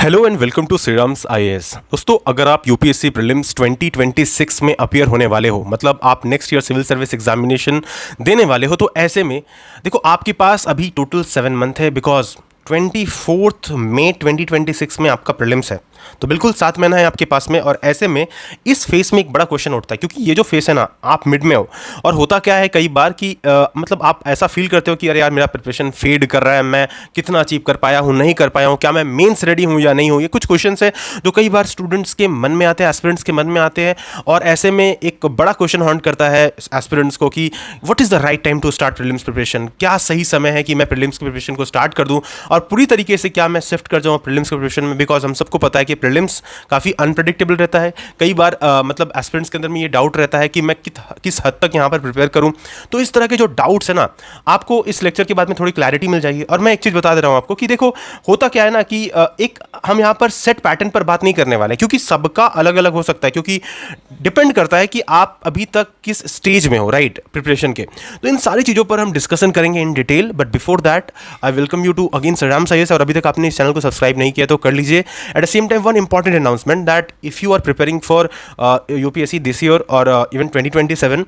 Hello and welcome to Shriram's IAS. दोस्तों, अगर आप यूपीएससी प्रीलिम्स 2026 में अपीयर होने वाले हो, मतलब आप next year civil service examination देने वाले हो, तो ऐसे में देखो आपके पास अभी टोटल 7 मंथ है, बिकॉज 24 मई 2026 में आपका प्रीलिम्स है। तो बिल्कुल 7 महीना है आपके पास में। और ऐसे में इस फेस में एक बड़ा क्वेश्चन उठता है, क्योंकि ये जो फेस है ना, आप मिड में हो और होता क्या है कई बार कि मतलब आप ऐसा फील करते हो कि अरे यार मेरा प्रिपरेशन फेड कर रहा है, मैं कितना अचीव कर पाया हूँ, नहीं कर पाया हूँ, क्या मैं मेंस रेडी हूँ या नहीं हूँ। ये कुछ क्वेश्चंस है जो कई बार स्टूडेंट्स के मन में आते हैं, एस्पिरेंट्स के मन में आते हैं। और ऐसे में एक बड़ा क्वेश्चन हॉन्ट करता है एस्पिरेंट्स को कि what is the right time to start prelims preparation. क्या सही समय है कि मैं प्रीलिम्स की प्रिपरेशन को स्टार्ट कर दूँ और पूरी तरीके से क्या मैं शिफ्ट कर जाऊँ प्रीलिम्स की प्रिपरेशन में। बिकॉज हम सबको पता है कि प्रीलिम्स काफ़ी अनप्रेडिक्टेबल रहता है। कई बार मतलब एस्पिरेंट्स के अंदर में ये डाउट रहता है कि मैं किस हद तक यहाँ पर प्रिपेयर करूँ। तो इस तरह के जो डाउट्स है ना, आपको इस लेक्चर के बाद में थोड़ी क्लैरिटी मिल जाएगी। और मैं एक चीज़ बता दे रहा हूँ आपको कि देखो होता क्या है ना कि एक हम यहाँ पर सेट पैटर्न पर बात नहीं करने वाले, क्योंकि सबका अलग अलग हो सकता है, क्योंकि डिपेंड करता है कि आप अभी तक किस स्टेज में हो राइट प्रिपरेशन के। तो इन सारी चीज़ों पर हम डिस्कशन करेंगे in detail. But before that I welcome you to again Shriram's IAS. और अभी तक आपने इस चैनल को सब्सक्राइब नहीं किया तो कर लीजिए। At the same time one important announcement that if you are preparing for UPSC this year और इवन 2027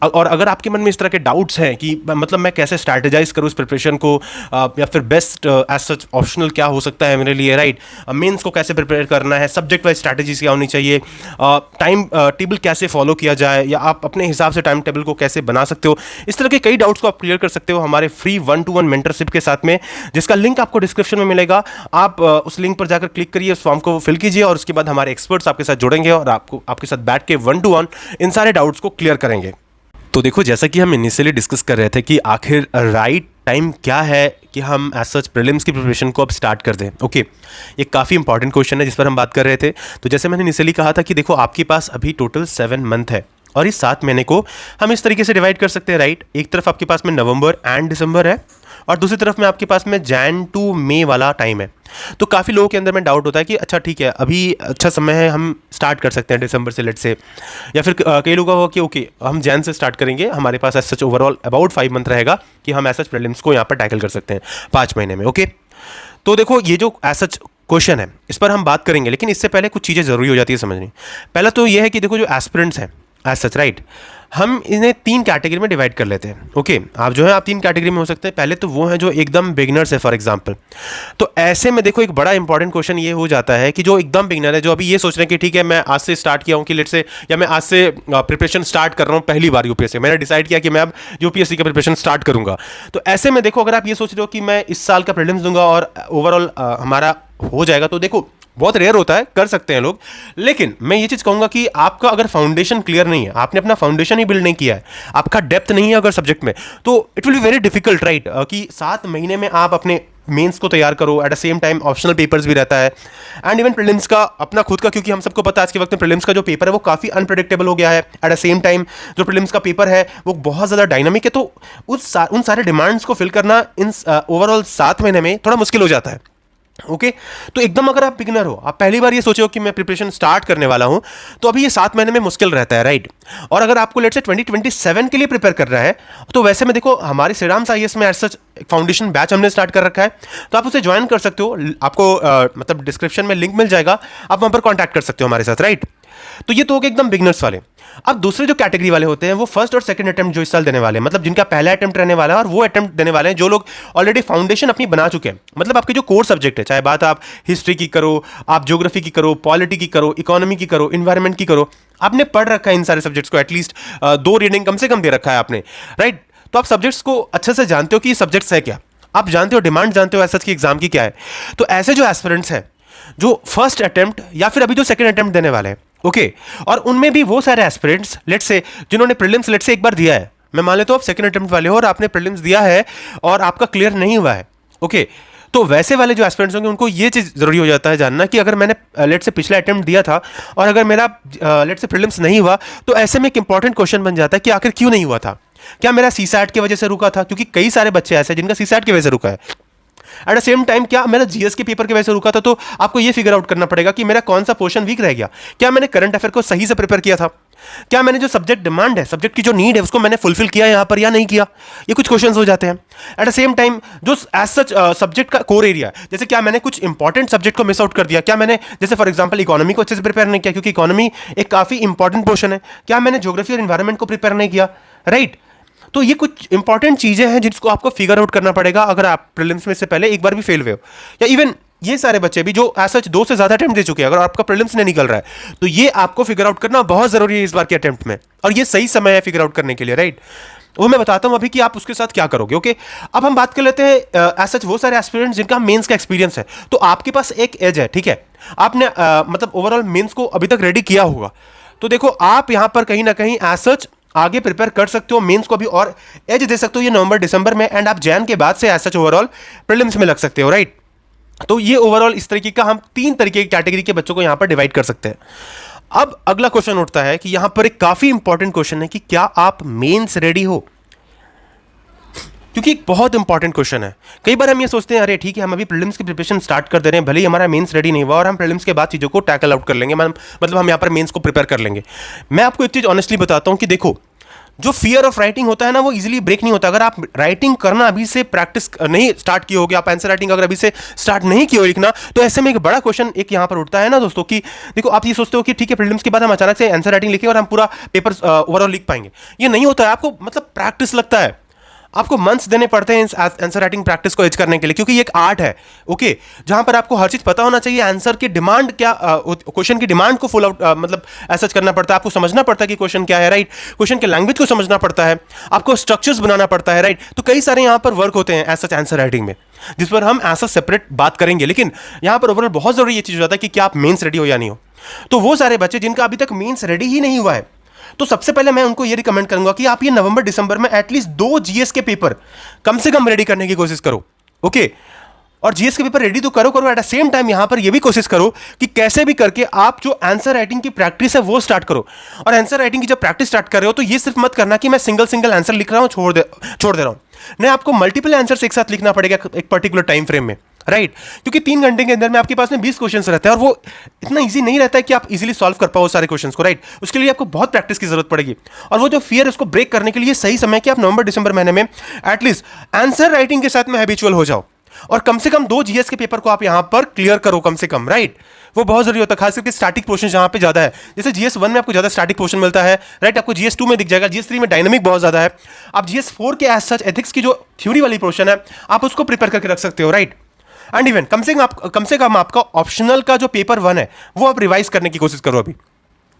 और अगर आपके मन में इस तरह के डाउट्स हैं कि मतलब मैं कैसे स्ट्रैटेजाइज करूँ इस प्रिपरेशन को, या फिर बेस्ट एज सच ऑप्शनल क्या हो सकता है मेरे लिए राइट, मेंस को कैसे प्रिपेयर करना है, सब्जेक्ट वाइज स्ट्रैटेजीज क्या होनी चाहिए, टाइम टेबल कैसे फॉलो किया जाए, या आप अपने हिसाब से टाइम टेबल को कैसे बना सकते हो, इस तरह के कई डाउट्स को आप क्लियर कर सकते हो हमारे फ्री 1-to-1 मेंटरशिप के साथ में, जिसका लिंक आपको डिस्क्रिप्शन में मिलेगा। आप उस लिंक पर जाकर क्लिक करिए, उस फॉर्म को फिल कीजिए और उसके बाद हमारे एक्सपर्ट्स आपके साथ जुड़ेंगे और आपके साथ बैठ के 1-to-1 इन सारे डाउट्स को क्लियर करेंगे। तो देखो, जैसा कि हम इनिशियली डिस्कस कर रहे थे कि आखिर राइट टाइम क्या है कि हम एज सच प्रीलिम्स की प्रिपरेशन को अब स्टार्ट कर दें। ओके, ये काफ़ी इंपॉर्टेंट क्वेश्चन है जिस पर हम बात कर रहे थे। तो जैसे मैंने इनिशियली कहा था कि देखो आपके पास अभी टोटल 7 मंथ है और इस 7 महीने को हम इस तरीके से डिवाइड कर सकते हैं राइट। एक तरफ आपके पास में नवंबर एंड दिसंबर है और दूसरी तरफ में आपके पास में जैन टू मई वाला टाइम है। तो काफ़ी लोगों के अंदर में डाउट होता है कि अच्छा ठीक है, अभी अच्छा समय है, हम स्टार्ट कर सकते हैं दिसंबर से लेट से, या फिर कई लोगों का कि ओके हम जैन से स्टार्ट करेंगे, हमारे पास as such overall about 5 month रहेगा कि हम एज सच प्रीलिम्स को यहाँ पर टैकल कर सकते हैं 5 महीने में। ओके, तो देखो ये जो एज सच क्वेश्चन है इस पर हम बात करेंगे, लेकिन इससे पहले कुछ चीज़ें ज़रूरी हो जाती है समझनी। पहला तो ये है कि देखो जो एस्पिरेंट्स हैं एज सच राइट, हम इन्हें 3 कैटेगरी में डिवाइड कर लेते हैं। ओके, आप जो है आप 3 कैटेगरी में हो सकते हैं। पहले तो वो हैं जो एकदम बिगनर्स है फॉर एग्जांपल। तो ऐसे में देखो एक बड़ा इंपॉर्टेंट क्वेश्चन ये हो जाता है कि जो एकदम बिगनर है, जो अभी ये सोच रहे हैं कि ठीक है मैं आज से स्टार्ट किया हूँ कि लेट से, या मैं आज से प्रिपरेशन स्टार्ट कर रहा हूँ पहली बार यूपीएससी, मैंने डिसाइड किया कि मैं अब यूपीएससी का प्रिपरेशन स्टार्ट करूँगा। तो ऐसे में देखो अगर आप ये सोच रहे हो कि मैं इस साल का प्रीलिम्स दूंगा और ओवरऑल हमारा हो जाएगा, तो देखो बहुत रेयर होता है, कर सकते हैं लोग। लेकिन मैं ये चीज़ कहूँगा कि आपका अगर फाउंडेशन क्लियर नहीं है, आपने अपना फाउंडेशन ही बिल्ड नहीं किया है, आपका डेप्थ नहीं है अगर सब्जेक्ट में, तो it will be very difficult right कि 7 महीने में आप अपने मेंस को तैयार करो। Eight the same time optional papers भी रहता है एंड इवन प्रीलिम्स का अपना खुद का, क्योंकि हम सबको पता है आज के वक्त में प्रीलिम्स का जो पेपर है वो काफ़ी अनप्रेडिक्टेबल हो गया है। एट द सेम टाइम जो प्रीलिम्स का पेपर है वो बहुत ज़्यादा डायनामिक है। तो उन सारे डिमांड्स को फिल करना इन ओवरऑल 7 महीने में थोड़ा मुश्किल हो जाता है। ओके, तो एकदम अगर आप बिगिनर हो, आप पहली बार ये सोचे हो कि मैं प्रिपरेशन स्टार्ट करने वाला हूं, तो अभी ये 7 महीने में मुश्किल रहता है राइट। और अगर आपको लेट से 2027 के लिए प्रिपेयर कर रहा है, तो वैसे में देखो हमारे श्रीराम्स आईएएस में एज सच फाउंडेशन बैच हमने स्टार्ट कर रखा है, तो आप उसे ज्वाइन कर सकते हो। आपको मतलब डिस्क्रिप्शन में लिंक मिल जाएगा, आप वहां पर कॉन्टैक्ट कर सकते हो हमारे साथ राइट। तो ये तो हो गए एकदम बिगनर्स वाले। अब दूसरे जो कैटेगरी वाले होते हैं वो फर्स्ट और सेकंड अटेम्प्ट जो इस साल देने वाले हैं, मतलब जिनका पहला अटेम्प्ट रहने वाला है और वो अटेम्प्ट देने वाले हैं जो लोग ऑलरेडी फाउंडेशन अपनी बना चुके हैं। मतलब आपके जो कोर सब्जेक्ट है, चाहे बात आप हिस्ट्री की करो, आप ज्योग्राफी की करो, पॉलिटी की करो, इकोनॉमी की करो, इन्वायरमेंट की करो, आपने पढ़ रखा है इन सारे सब्जेक्ट्स को, एटलीस्ट 2 रीडिंग कम से कम दे रखा है आपने राइट। तो आप सब्जेक्ट्स को अच्छे से जानते हो कि ये सब्जेक्ट्स है क्या, आप जानते हो डिमांड जानते हो एसएच की एग्जाम की क्या है। तो ऐसे जो एस्पिरेंट्स हैं जो फर्स्ट अटेम्प्ट या फिर अभी जो सेकंड अटेम्प्ट देने वाले हैं, ओके, और उनमें भी वो सारे एस्पिरेंट्स लेट से जिन्होंने प्रीलिम्स लेट से एक बार दिया है, मैं मान लेता हूँ आप सेकंड अटेम्प्ट वाले हो और आपने प्रीलिम्स दिया है और आपका क्लियर नहीं हुआ है, ओके, तो वैसे वाले जो एस्पिरेंट्स होंगे उनको ये चीज़ जरूरी हो जाता है जानना कि अगर मैंने लेट से पिछला अटेम्प्ट दिया था और अगर मेरा लेट से प्रीलिम्स नहीं हुआ, तो ऐसे में एक इंपॉर्टेंट क्वेश्चन बन जाता है कि आखिर क्यों नहीं हुआ था। क्या मेरा सीसैट की वजह से रुका था, क्योंकि कई सारे बच्चे ऐसे हैं जिनका सीसैट की वजह से रुका है। एट द सेम टाइम क्या मेरा जीएस के पेपर के वजह से रुका था, तो आपको ये फिगर आउट करना पड़ेगा कि मेरा कौन सा पोर्शन वीक रह गया, क्या मैंने करंट अफेयर को सही से प्रिपेयर किया था, क्या मैंने जो सब्जेक्ट डिमांड है, सब्जेक्ट की जो नीड है उसको मैंने फुलफिल किया यहां पर या नहीं किया। ये कुछ क्वेश्चंस हो जाते हैं। एट द सेम टाइम जो एज सच सब्जेक्ट का कोर एरिया है, जैसे क्या मैंने कुछ इंपॉर्टेंट सब्जेक्ट को मिस आउट कर दिया, क्या मैंने जैसे फॉर एग्जांपल इकोनॉमी को अच्छे से प्रिपेयर नहीं किया क्योंकि इकोनॉमी एक काफी इंपॉर्टेंट पोर्शन है, क्या मैंने ज्योग्राफी और एनवायरमेंट को प्रिपेयर नहीं किया, राइट। तो ये कुछ इंपॉर्टेंट चीजें हैं जिसको आपको फिगर आउट करना पड़ेगा अगर आप प्रीलिम्स में से पहले एक बार भी फेल हुए हो, या इवन ये सारे बच्चे भी जो एज सच 2 से ज्यादा अटेम्प्ट दे चुके हैं, अगर आपका प्रीलिम्स नहीं निकल रहा है तो ये आपको फिगर आउट करना बहुत जरूरी है इस बार के अटेम्प्ट में, और ये सही समय है फिगर आउट करने के लिए, राइट। वो मैं बताता हूं अभी कि आप उसके साथ क्या करोगे। ओके, अब हम बात कर लेते हैं एज सच वो सारे एस्पिरेंट्स जिनका मेंस का एक्सपीरियंस है। तो आपके पास एक एज है, ठीक है, आपने मतलब ओवरऑल मेंस को अभी तक रेडी किया होगा, तो देखो आप यहां पर कहीं ना कहीं एज सच आगे प्रिपेयर कर सकते हो, मेंस को भी और एज दे सकते हो ये नवंबर दिसंबर में, एंड आप जैन के बाद से एज सच ओवरऑल प्रीलिम्स में लग सकते हो, राइट। तो ये ओवरऑल इस तरीके का हम 3 तरीके की कैटेगरी के बच्चों को यहां पर डिवाइड कर सकते हैं। अब अगला क्वेश्चन उठता है कि यहां पर एक काफी इंपॉर्टेंट क्वेश्चन है कि क्या आप मेंस रेडी हो, क्योंकि एक बहुत इंपॉर्टेंट क्वेश्चन है। कई बार हम ये सोचते हैं अरे ठीक है हम अभी प्रीलिम्स की प्रिपरेशन स्टार्ट कर दे रहे हैं, भले ही हमारा मेंस रेडी नहीं हुआ और हम प्रीलिम्स के बाद चीज़ों को टैकल आउट कर लेंगे, मतलब हम यहाँ पर मेंस को प्रिपेयर कर लेंगे। मैं आपको एक चीज़ ऑनेस्टली बताता हूँ कि देखो जो फियर ऑफ राइटिंग होता है ना वो इजीली ब्रेक नहीं होता। अगर आप राइटिंग करना अभी से प्रैक्टिस नहीं स्टार्ट किए होगे, आप आंसर राइटिंग अगर अभी से स्टार्ट नहीं किए हो लिखना, तो ऐसे में एक बड़ा क्वेश्चन एक यहाँ पर उठता है ना दोस्तों कि देखो आप ये सोचते हो कि ठीक है प्रीलिम्स के बाद हम अचानक से आंसर राइटिंग लिखें और हम पूरा पेपर ओवरऑल लिख पाएंगे, ये नहीं होता है। आपको मतलब प्रैक्टिस लगता है, आपको मंथ्स देने पड़ते हैं आंसर राइटिंग प्रैक्टिस को एज करने के लिए, क्योंकि ये एक आर्ट है, ओके, जहां पर आपको हर चीज पता होना चाहिए। आंसर की डिमांड क्या, क्वेश्चन की डिमांड को फुल आउट मतलब ऐसा करना पड़ता है, आपको समझना पड़ता है कि क्वेश्चन क्या है, राइट। क्वेश्चन के लैंग्वेज को समझना पड़ता है, आपको स्ट्रक्चर्स बनाना पड़ता है, राइट। तो कई सारे यहाँ पर वर्क होते हैं एज सच आंसर राइटिंग में, जिस पर हम ऐसा सेपरेट बात करेंगे। लेकिन यहाँ पर ओवरऑल बहुत जरूरी ये चीज हो जाता है कि क्या आप मेंस रेडी हो या नहीं हो। तो वो सारे बच्चे जिनका अभी तक मेंस रेडी ही नहीं हुआ है, तो सबसे पहले मैं उनको ये रिकमेंड करूंगा कि आप ये नवंबर दिसंबर में एटलीस्ट 2 जीएस के पेपर कम से कम रेडी करने की कोशिश करो, ओके। और जीएस के पेपर रेडी तो करो एट द सेम टाइम यहां पर ये भी कोशिश करो कि कैसे भी करके आप जो आंसर राइटिंग की प्रैक्टिस है वो स्टार्ट करो। और आंसर राइटिंग की जब प्रैक्टिस स्टार्ट कर रहे हो तो ये सिर्फ मत करना कि मैं सिंगल आंसर लिख रहा हूं छोड़ दे रहा हूं, नहीं, आपको मल्टीपल आंसर्स एक साथ लिखना पड़ेगा एक पर्टिकुलर टाइम फ्रेम में, राइट। क्योंकि 3 घंटे के अंदर में आपके पास में 20 क्वेश्चंस रहते हैं और वो इतना इजी नहीं रहता है कि आप इजीली सॉल्व कर पाओ सारे क्वेश्चंस को, राइट। उसके लिए आपको बहुत प्रैक्टिस की जरूरत पड़ेगी, और वो जो फियर है उसको ब्रेक करने के लिए सही समय कि आप नवंबर दिसंबर महीने में एटलीस्ट आंसर राइटिंग के साथ में हैबिचुअल हो जाओ, और कम से कम 2 जीएस के पेपर को आप यहां पर क्लियर करो कम से कम, राइट। वो बहुत जरूरी होता है, खास करके स्टैटिक पोर्शन जहां पे ज्यादा है। जैसे जीएस 1 में आपको ज्यादा स्टैटिक पोर्शन मिलता है, राइट, आपको जीएस 2 में दिख जाएगा, जीएस 3 में डायनामिक बहुत ज्यादा है। आप जीएस 4 के एज सच एथिक्स की जो थ्योरी वाली पोर्शन है आप उसको प्रिपेयर करके रख सकते हो, राइट। एंड इवन कम से कम आपका ऑप्शनल का जो पेपर 1 है वो आप रिवाइज करने की कोशिश करो अभी,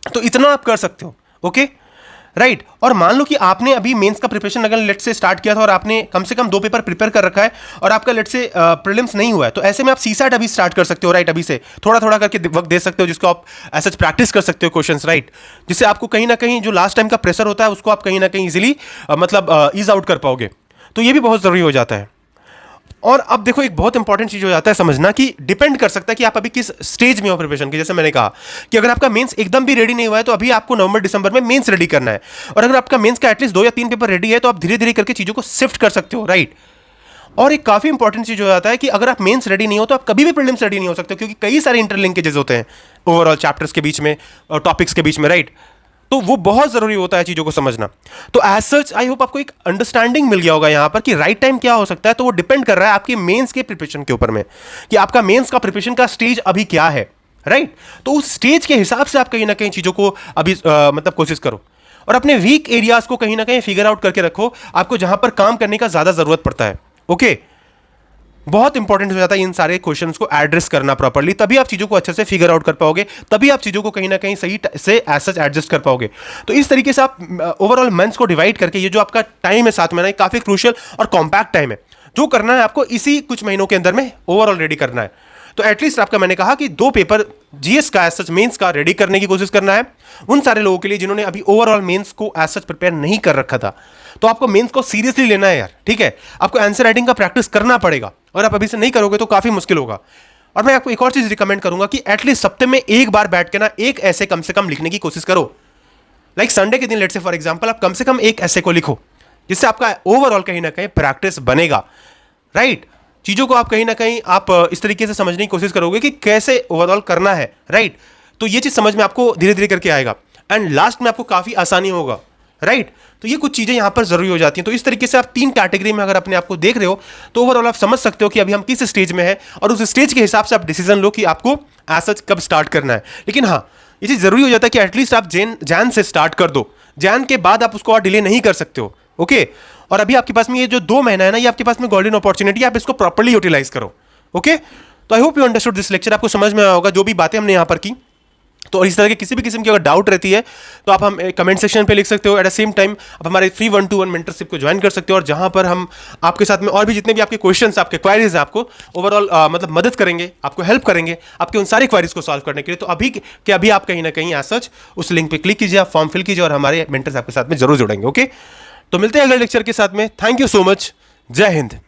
तो इतना आप कर सकते हो, ओके, राइट। और मान लो कि आपने अभी मेंस का प्रिपरेशन अगर लेट से स्टार्ट किया था और आपने कम से कम 2 पेपर प्रिपेयर कर रखा है और आपका लेट से प्रीलिम्स नहीं हुआ है, तो ऐसे में आप सीसैट अभी स्टार्ट कर सकते हो, राइट। अभी से थोड़ा थोड़ा करके वक्त दे सकते हो, जिसको आप ऐसा प्रैक्टिस कर सकते हो क्वेश्चंस, राइट, जिससे आपको कहीं ना कहीं जो लास्ट टाइम का प्रेशर होता है उसको आप कहीं ना कहीं इजीली मतलब ईज आउट कर पाओगे। तो ये भी बहुत जरूरी हो जाता है। और अब देखो एक बहुत इंपॉर्टेंट चीज हो जाता है समझना कि डिपेंड कर सकता है कि आप अभी किस स्टेज में हो प्रिपरेशन की। जैसे मैंने कहा कि अगर आपका मेंस एकदम भी रेडी नहीं हुआ है तो अभी आपको नवंबर दिसंबर में मेंस रेडी करना है, और अगर आपका मेंस का एटलीस्ट 2 या 3 पेपर रेडी है तो आप धीरे धीरे करके चीजों को शिफ्ट कर सकते हो, राइट। और एक काफी इंपॉर्टेंट चीज हो जाता है कि अगर आप मेंस रेडी नहीं हो तो आप कभी भी प्रीलिम्स रेडी नहीं हो सकते, क्योंकि कई सारे इंटरलिंकेजेस होते हैं ओवरऑल चैप्टर्स के बीच में और टॉपिक्स के बीच में, राइट। तो वो बहुत जरूरी होता है चीजों को समझना। तो एज सच आई होप आपको एक अंडरस्टैंडिंग मिल गया होगा यहां पर कि राइट टाइम क्या हो सकता है। तो वो डिपेंड कर रहा है आपके मेंस के प्रिपरेशन के ऊपर में कि आपका मेंस का प्रिपरेशन का स्टेज अभी क्या है, राइट। तो उस स्टेज के हिसाब से आप कहीं ना कहीं चीजों को अभी मतलब कोशिश करो, और अपने वीक एरियाज को कहीं ना कहीं फिगर आउट करके रखो, आपको जहां पर काम करने का ज्यादा जरूरत पड़ता है, ओके। बहुत इंपॉर्टेंट हो जाता है इन सारे क्वेश्चंस को एड्रेस करना प्रॉपर्ली, तभी आप चीजों को अच्छे से फिगर आउट कर पाओगे, तभी आप चीजों को कहीं ना कहीं सही से एज सच एडजस्ट कर पाओगे। तो इस तरीके से आप ओवरऑल मंथ्स को डिवाइड करके ये जो आपका टाइम है 7 महीना, काफी क्रूशियल और कॉम्पैक्ट टाइम है, जो करना है आपको इसी कुछ महीनों के अंदर में ओवरऑल रेडी करना है। तो एटलीस्ट आपका मैंने कहा कि 2 पेपर जीएस का एज सच मेंस का रेडी करने की कोशिश करना है उन सारे लोगों के लिए जिन्होंने अभी ओवरऑल मेंस को एज सच प्रिपेयर नहीं कर रखा था। तो आपको मेंस को सीरियसली लेना है यार, ठीक है। आपको आंसर राइटिंग का प्रैक्टिस करना पड़ेगा, और आप अभी से नहीं करोगे तो काफी मुश्किल होगा। और मैं आपको एक और चीज रिकमेंड करूंगा कि एटलीस्ट हफ्ते में एक बार बैठ के ना एक ऐसे कम से कम लिखने की कोशिश करो। लाइक संडे के दिन लेट से फॉर एग्जांपल आप कम से कम एक ऐसे को लिखो, जिससे आपका ओवरऑल कहीं ना कहीं प्रैक्टिस बनेगा, राइट। चीज़ों को आप कहीं ना कहीं आप इस तरीके से समझने की कोशिश करोगे कि कैसे ओवरऑल करना है, राइट। तो ये चीज़ समझ में आपको धीरे धीरे करके आएगा एंड लास्ट में आपको काफ़ी आसानी होगा, राइट। तो ये कुछ चीज़ें यहाँ पर ज़रूरी हो जाती हैं। तो इस तरीके से आप 3 कैटेगरी में अगर अपने आप को देख रहे हो तो ओवरऑल आप समझ सकते हो कि अभी हम किस स्टेज में है और उस स्टेज के हिसाब से आप डिसीजन लो कि आपको एज सच कब स्टार्ट करना है। लेकिन हाँ, ये चीज़ ज़रूरी हो जाता है कि एटलीस्ट आप जैन से स्टार्ट कर दो, जैन के बाद आप उसको और डिले नहीं कर सकते हो, ओके। और अभी आपके पास में ये जो 2 महीना है ना, ये आपके पास में गोल्डन अपॉर्चुनिटी, आप इसको प्रॉपर्ली यूटिलाइज करो, ओके। तो I hope you understood this lecture, आपको समझ में आया होगा जो भी बातें हमने यहाँ पर की। तो इस तरह के किसी भी किस्म की अगर डाउट रहती है तो आप हम कमेंट सेक्शन पे लिख सकते हो। एट द सेम टाइम आप हमारे फ्री 1-to-1 मेंटरशिप को ज्वाइन कर सकते हो और जहां पर हम आपके साथ में और भी जितने भी आपके क्वेश्चंस, आपके क्वारीज हैं, आपको ओवरऑल मतलब मदद करेंगे, आपको हेल्प करेंगे आपके उन सारी क्वारीज को सॉल्व करने के लिए। तो अभी के अभी आप कहीं ना कहीं एज सच उस लिंक पे क्लिक कीजिए, आप फॉर्म फिल कीजिए और हमारे मेंटर्स आपके साथ में जरूर जुड़ेंगे, ओके। तो मिलते हैं अगले लेक्चर के साथ में। Thank you so much. जय हिंद।